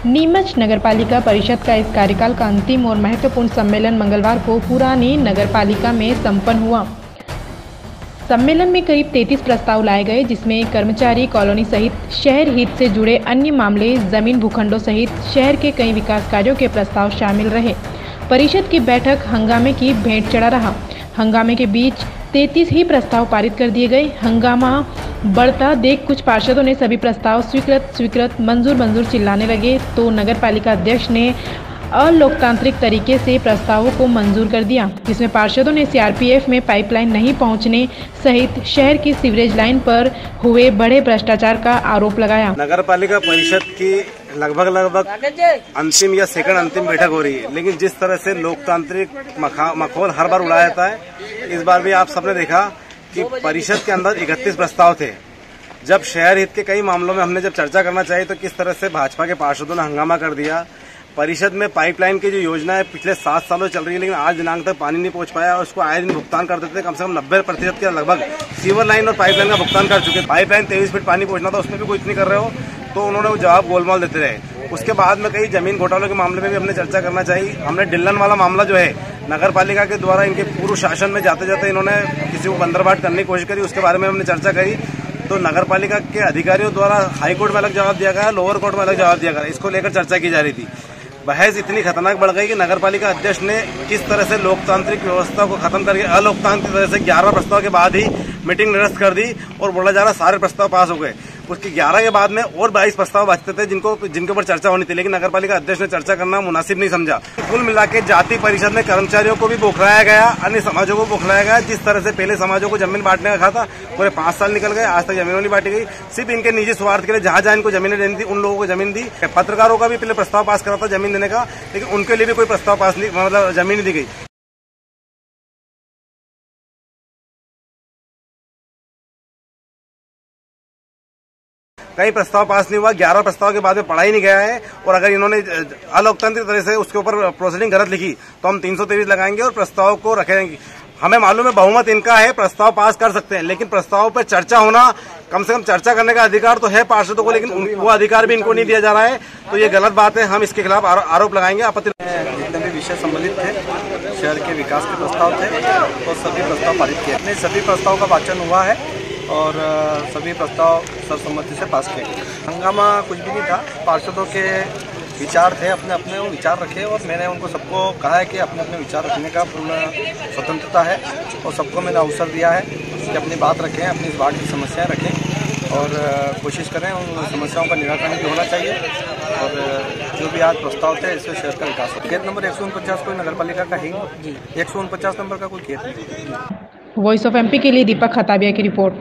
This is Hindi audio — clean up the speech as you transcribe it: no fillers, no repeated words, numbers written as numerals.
नीमच नगरपालिका परिषद का इस कार्यकाल का अंतिम और महत्वपूर्ण सम्मेलन मंगलवार को पुरानी नगरपालिका में संपन्न हुआ। सम्मेलन में करीब 33 प्रस्ताव लाए गए, जिसमें कर्मचारी कॉलोनी सहित शहर हित से जुड़े अन्य मामले, जमीन भूखंडों सहित शहर के कई विकास कार्यों के प्रस्ताव शामिल रहे। परिषद की बैठक हंगामे की भेंट चढ़ा रहा। हंगामे के बीच 33 ही प्रस्ताव पारित कर दिए गए। हंगामा बढ़ता देख कुछ पार्षदों ने सभी प्रस्ताव स्वीकृत मंजूर चिल्लाने लगे, तो नगरपालिका अध्यक्ष ने अलोकतांत्रिक तरीके से प्रस्तावों को मंजूर कर दिया, जिसमें पार्षदों ने सीआरपीएफ में पाइपलाइन नहीं पहुंचने सहित शहर की सीवरेज लाइन पर हुए बड़े भ्रष्टाचार का आरोप लगाया। नगरपालिका परिषद की लगभग अंतिम या सेकंड अंतिम बैठक हो रही है, लेकिन जिस तरह से लोकतांत्रिक मखौल हर बार उड़ाया जाता है, इस बार भी आप सबने देखा कि परिषद के अंदर 31 प्रस्ताव थे। जब शहर हित के कई मामलों में हमने जब चर्चा करना चाहिए तो किस तरह से भाजपा के पार्षदों ने हंगामा कर दिया। परिषद में पाइपलाइन की जो योजना है पिछले 7 सालों से चल रही है, लेकिन आज दिनांक तक पानी नहीं पहुंच पाया और उसको आए दिन भुगतान कर देते। कम से कम 90% के लगभग सीवर लाइन और पाइपलाइन का भुगतान कर चुके। पाइपलाइन 23 फीट पानी पहुंचना था, उसमें भी कुछ नहीं कर रहे हो, तो उन्होंने वो जवाब गोलमाल देते रहे। उसके बाद में कई जमीन घोटालों के मामले में भी हमने चर्चा करना चाहिए। हमने डिल्लन वाला मामला जो है नगर पालिका के द्वारा इनके पूर्व शासन में जाते जाते इन्होंने किसी को बंदरबाट करने की कोशिश करी, उसके बारे में हमने चर्चा करी। तो नगर पालिका के अधिकारियों द्वारा हाई कोर्ट में अलग जवाब दिया गया, लोअर कोर्ट में अलग जवाब दिया गया। इसको लेकर चर्चा की जा रही थी। बहस इतनी खतरनाक बढ़ गई कि नगरपालिका अध्यक्ष ने किस तरह से लोकतांत्रिक व्यवस्था को खत्म करके अलोकतांत्रिक तरह से 11 प्रस्ताव के बाद ही मीटिंग निरस्त कर दी और बोला जा रहा सारे प्रस्ताव पास हो गए। उसके 11 के बाद में और 22 प्रस्ताव बचते थे जिनके ऊपर चर्चा होनी थी, लेकिन नगरपालिका अध्यक्ष ने चर्चा करना मुनासिब नहीं समझा। कुल मिलाकर जाति परिषद में कर्मचारियों को भी बौखलाया गया, अन्य समाजों को बौखलाया गया। जिस तरह से पहले समाजों को जमीन बांटने का कहा था, पूरे 5 साल निकल गए, आज तक जमीनों नहीं बांटी गई। सिर्फ इनके निजी स्वार्थ के लिए जहां इनको जमीनें देनी थी उन लोगों को जमीन दी। पत्रकारों का भी पहले प्रस्ताव पास करा था जमीन देने का, लेकिन उनके लिए भी कोई प्रस्ताव पास नहीं, मतलब जमीन नहीं दी गई। कई प्रस्ताव पास नहीं हुआ। 11 प्रस्ताव के बाद में पढ़ा ही नहीं गया है, और अगर इन्होंने अलोकतांत्रिक तरह से उसके ऊपर प्रोसीडिंग गलत लिखी तो हम 323 लगाएंगे और प्रस्ताव को रखेंगे। हमें मालूम है बहुमत इनका है, प्रस्ताव पास कर सकते हैं, लेकिन प्रस्ताव पर चर्चा होना, कम से कम चर्चा करने का अधिकार तो है पार्षदों को, लेकिन वो अधिकार भी इनको नहीं दिया जा रहा है। तो ये गलत बात है, हम इसके खिलाफ आरोप लगाएंगे। आपत्ति जितने भी विषय सम्मिलित थे, शहर के विकास के प्रस्ताव थे, तो सभी प्रस्ताव पारित किए। सभी प्रस्ताव का वाचन हुआ है और सभी प्रस्ताव सर्वसम्मति से पास किए गए। हंगामा कुछ भी नहीं था, पार्षदों के विचार थे, अपने अपने वो विचार रखे, और मैंने उनको सबको कहा है कि अपने अपने विचार रखने का पूर्ण स्वतंत्रता है, और सबको मैंने अवसर दिया है कि अपनी बात रखें, अपनी इस वार्ड की समस्याएं रखें और कोशिश करें उन समस्याओं का निराकरण भी होना चाहिए। और जो भी आज प्रस्ताव थे, इससे शहर का विकास हो। खेत नंबर 149 कोई नगर पालिका का ही 149 नंबर का कोई खेत नहीं। वॉइस ऑफ एमपी के लिए दीपक खताबिया की रिपोर्ट।